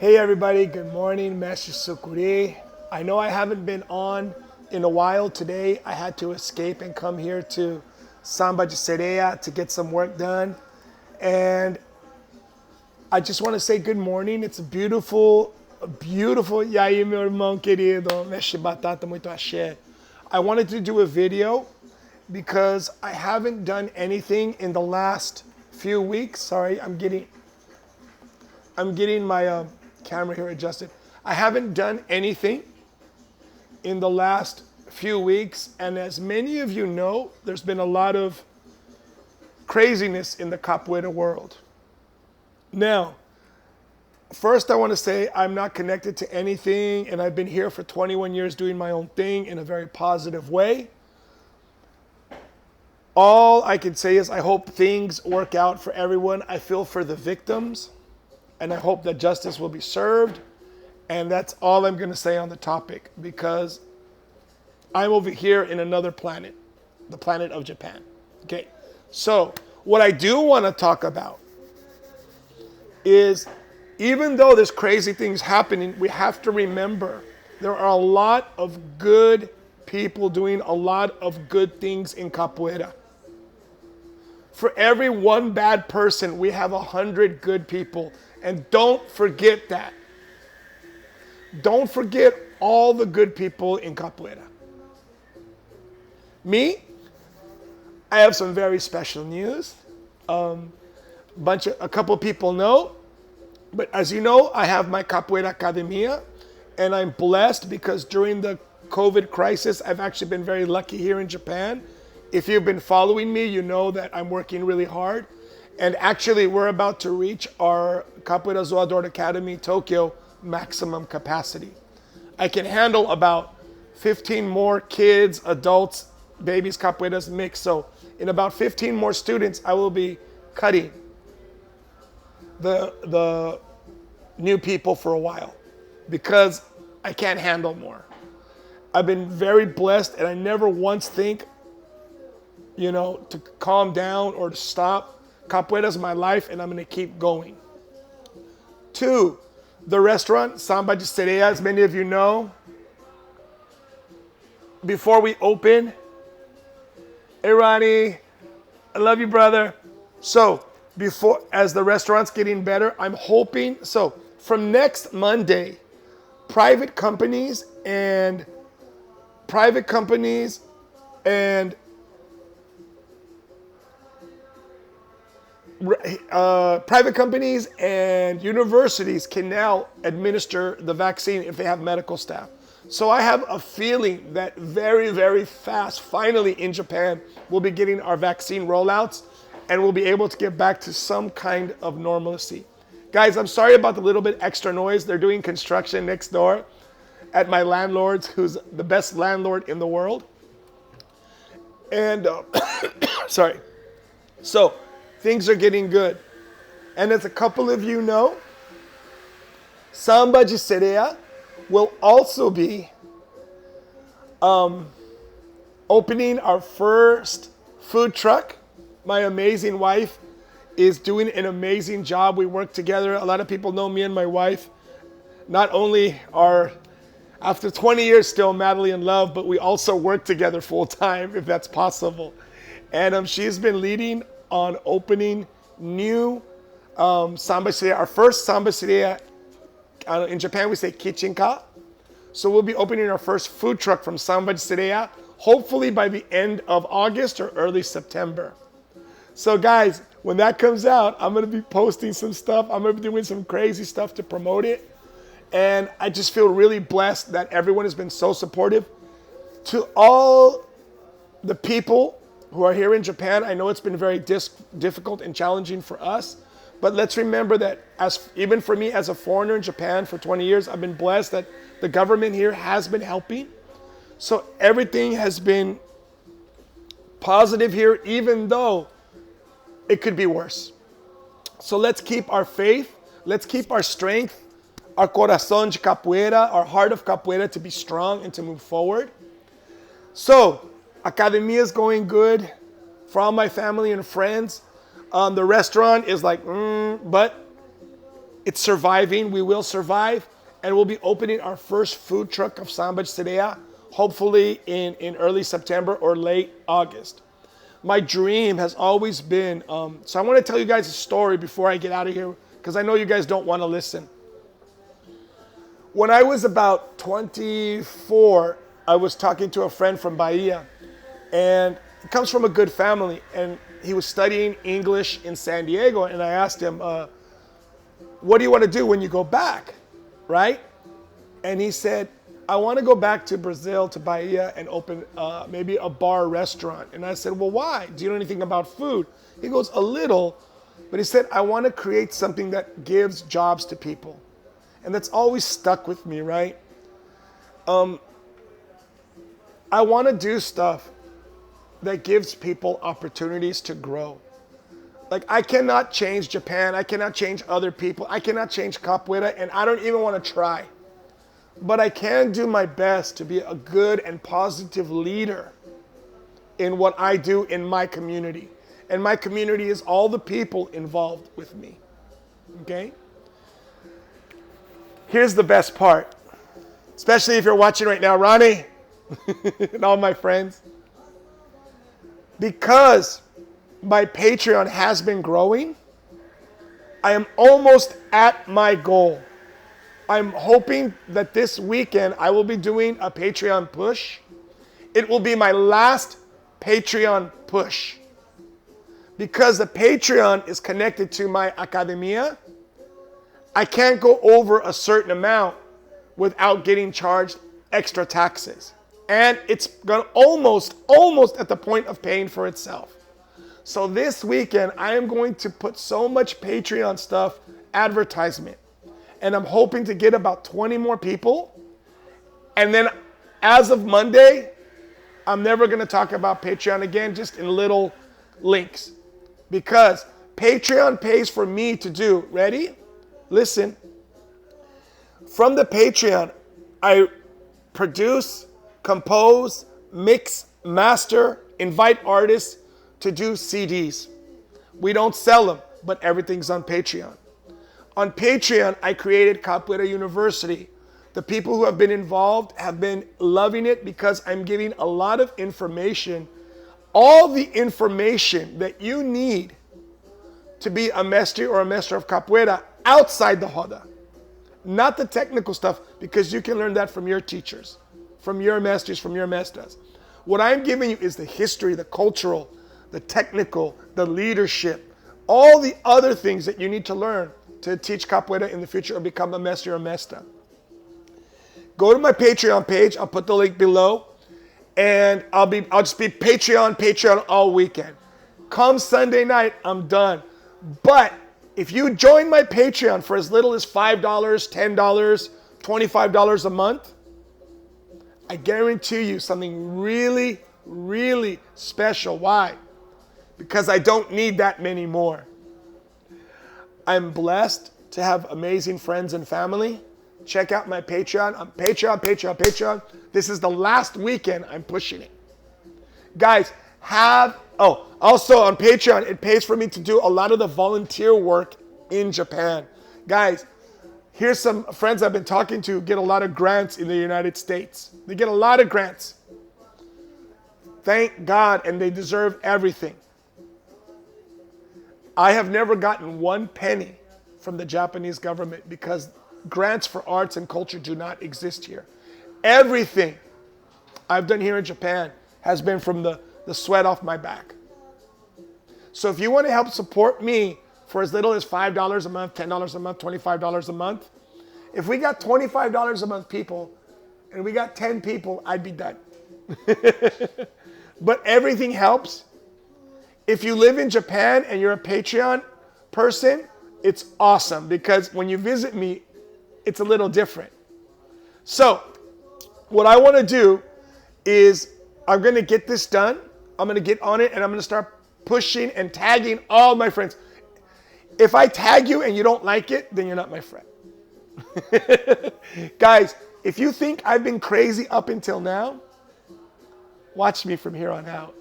Hey everybody, good morning, Mestre Sukuri. I know I haven't been on in a while. Today I had to escape and come here to Samba de Sereia to get some work done. And I just want to say good morning. It's beautiful. E aí, meu irmão querido, Mestre Batata, muito axé. I wanted to do a video because I haven't done anything in the last few weeks. Sorry, I'm getting my camera here adjusted. I haven't done anything in the last few weeks, and as many of you know, there's been a lot of craziness in the capoeira world. Now, first I want to say I'm not connected to anything, and I've been here for 21 years doing my own thing in a very positive way. All I can say is I hope things work out for everyone. I feel for the victims, and I hope that justice will be served. And that's all I'm going to say on the topic, because I'm over here in another planet, the planet of Japan. Okay, so what I do want to talk about is, even though there's crazy things happening, we have to remember there are a lot of good people doing a lot of good things in capoeira. For every one bad person, we have 100 good people. And don't forget that. Don't forget all the good people in capoeira. Me, I have some very special news. A couple people know, but as you know, I have my Capoeira Academia, and I'm blessed because during the COVID crisis, I've actually been very lucky here in Japan. If you've been following me, you know that I'm working really hard. And actually, we're about to reach our Capoeira Zoador Academy Tokyo maximum capacity. I can handle about 15 more kids, adults, babies, capoeiras mixed. So in about 15 more students, I will be cutting the new people for a while because I can't handle more. I've been very blessed, and I never once think, to calm down or to stop. Capoeira is my life, and I'm going to keep going. 2, the restaurant, Samba de Sereia, as many of you know. Before we open, hey Ronnie, I love you, brother. So, as the restaurant's getting better, I'm hoping, so from next Monday, private companies and universities can now administer the vaccine if they have medical staff. So I have a feeling that very, very fast, finally in Japan, we'll be getting our vaccine rollouts and we'll be able to get back to some kind of normalcy. Guys, I'm sorry about the little bit extra noise. They're doing construction next door at my landlord's, who's the best landlord in the world. And, sorry. So, things are getting good. And as a couple of you know, Samba de Sereia will also be opening our first food truck. My amazing wife is doing an amazing job. We work together. A lot of people know me and my wife. Not only are, after 20 years, still madly in love, but we also work together full time, if that's possible. And she's been leading on opening new Samba Sereia, our first Samba Sereia. In Japan, we say kichinka. So we'll be opening our first food truck from Samba de Sereia, hopefully by the end of August or early September. So guys, when that comes out, I'm going to be posting some stuff. I'm going to be doing some crazy stuff to promote it. And I just feel really blessed that everyone has been so supportive. To all the people who are here in Japan, I know it's been very difficult and challenging for us. But let's remember that even for me as a foreigner in Japan for 20 years, I've been blessed that the government here has been helping. So everything has been positive here, even though it could be worse. So let's keep our faith. Let's keep our strength, our corazón de capoeira, our heart of capoeira to be strong and to move forward. So, Academia is going good for all my family and friends. The restaurant is like, but It's surviving. We will survive. And we'll be opening our first food truck of Samba Serea, hopefully in early September or late August. My dream has always been, so I want to tell you guys a story before I get out of here, because I know you guys don't want to listen. When I was about 24, I was talking to a friend from Bahia, and he comes from a good family, and he was studying English in San Diego, and I asked him, what do you want to do when you go back, right? And he said, I want to go back to Brazil, to Bahia, and open maybe a bar restaurant. And I said, well, why? Do you know anything about food? He goes, a little. But he said, I want to create something that gives jobs to people. And that's always stuck with me, right? I want to do stuff that gives people opportunities to grow. Like, I cannot change Japan. I cannot change other people. I cannot change capoeira, and I don't even want to try. But I can do my best to be a good and positive leader in what I do in my community. And my community is all the people involved with me. Okay? Here's the best part. Especially if you're watching right now, Ronnie and all my friends. Because my Patreon has been growing, I am almost at my goal. I'm hoping that this weekend I will be doing a Patreon push. It will be my last Patreon push. Because the Patreon is connected to my academia, I can't go over a certain amount without getting charged extra taxes. And it's gonna almost at the point of paying for itself. So this weekend, I am going to put so much Patreon stuff, advertisement. And I'm hoping to get about 20 more people. And then as of Monday, I'm never going to talk about Patreon again, just in little links. Because Patreon pays for me to do, ready? Listen. From the Patreon, I produce, compose, mix, master, invite artists to do CDs. We don't sell them, but everything's on Patreon. On Patreon, I created Capoeira University. The people who have been involved have been loving it because I'm giving a lot of information, all the information that you need to be a mestre or a mestre of capoeira outside the roda. Not the technical stuff, because you can learn that from your teachers, from your mestres, from your mestras. What I'm giving you is the history, the cultural, the technical, the leadership, all the other things that you need to learn to teach capoeira in the future or become a mestre or mestra. Go to my Patreon page. I'll put the link below. And I'll just be Patreon all weekend. Come Sunday night, I'm done. But if you join my Patreon for as little as $5, $10, $25 a month, I guarantee you something really, really special. Why? Because I don't need that many more. I'm blessed to have amazing friends and family. Check out my Patreon. I'm Patreon. This is the last weekend I'm pushing it. Guys, also on Patreon, it pays for me to do a lot of the volunteer work in Japan. Guys, here's some friends I've been talking to get a lot of grants in the United States. They get a lot of grants. Thank God, and they deserve everything. I have never gotten one penny from the Japanese government because grants for arts and culture do not exist here. Everything I've done here in Japan has been from the sweat off my back. So if you want to help support me for as little as $5 a month, $10 a month, $25 a month, if we got $25 a month people and we got 10 people, I'd be done. But everything helps. If you live in Japan and you're a Patreon person, it's awesome because when you visit me, it's a little different. So what I want to do is I'm going to get this done. I'm going to get on it and I'm going to start pushing and tagging all my friends. If I tag you and you don't like it, then you're not my friend. Guys, if you think I've been crazy up until now, watch me from here on out.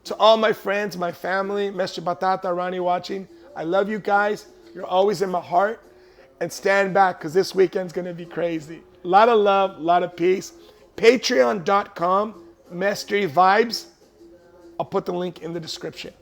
To all my friends, my family, Mestre Batata, Ronnie watching, I love you guys. You're always in my heart. and stand back because this weekend's going to be crazy. A lot of love, a lot of peace. Patreon.com, Mestre Vibes. I'll put the link in the description.